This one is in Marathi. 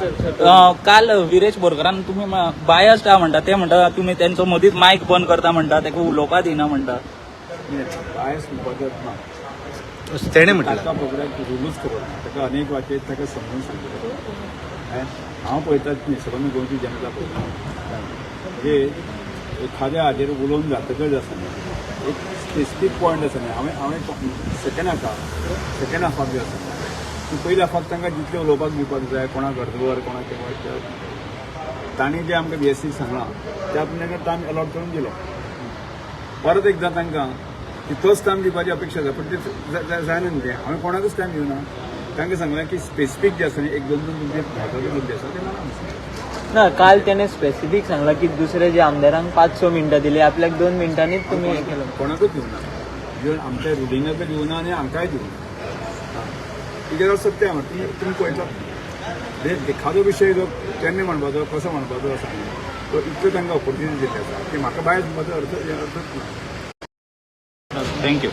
काल विरेश बोरकरान तुम्ही बायस्ड आहा म्हणटा ते म्हणटा तुम्ही त्यांचो मदींच मायक बंद करता म्हणटा ताका उलोवपाक दिना म्हणटा बायस म्हणपाक ना तेणे म्हटलं ताका प्रोग्राम रुलूच खबर ना ताका अनेक वाटेर ताका समजून सांगता हांव पळयता न्ही सगळ्यांनी गोंयची जनता पळयता म्हणजे एखाद्या हाजेर उलोवन जातकच आसा न्ही एक स्पेसिफीक पॉयंट आसा न्ही हांवें सेकंड हाफाक बी आसा की पयल्या हाफाक तांकां जितलें उलोवपाक दिवपाक जाय कोणाक अर्दवर कोणाक केव्हा तांणी जें आमकां BSC सांगलां त्या तांकां टायम अलॉट करून दिलो परत एकदां तांकां तोच टायम दिवपाची अपेक्षा आसा पूण ते जायना न्ही तें हांवें कोणाकूच टायम दिवना तांकां सांगलें की स्पेसिफीक जे आसा न्ही एक दोन तुमचे म्हत्वाचे मुद्दे आसा ते मला ना काल त्याने स्पेसिफिक सांगला की दुसरे जे आमदारांक 5-6 मिनटां दिली आपल्याक 2 मिनटांनीच तुम्ही हे केलं कोणाकूच दिवना इवन आमच्या रुलिंगाक दिवना आनी हांकांय दिवना कितें सत्य हांव तुमी पळयता एखादो विशय जो केन्ना म्हणपाचो कसो म्हणपाचो आसा तो इतल्यो तांकां ऑपॉर्च्युनिटी दिल्ली आसा की म्हाका भायर म्हणपाचो अर्थच ना थँक्यू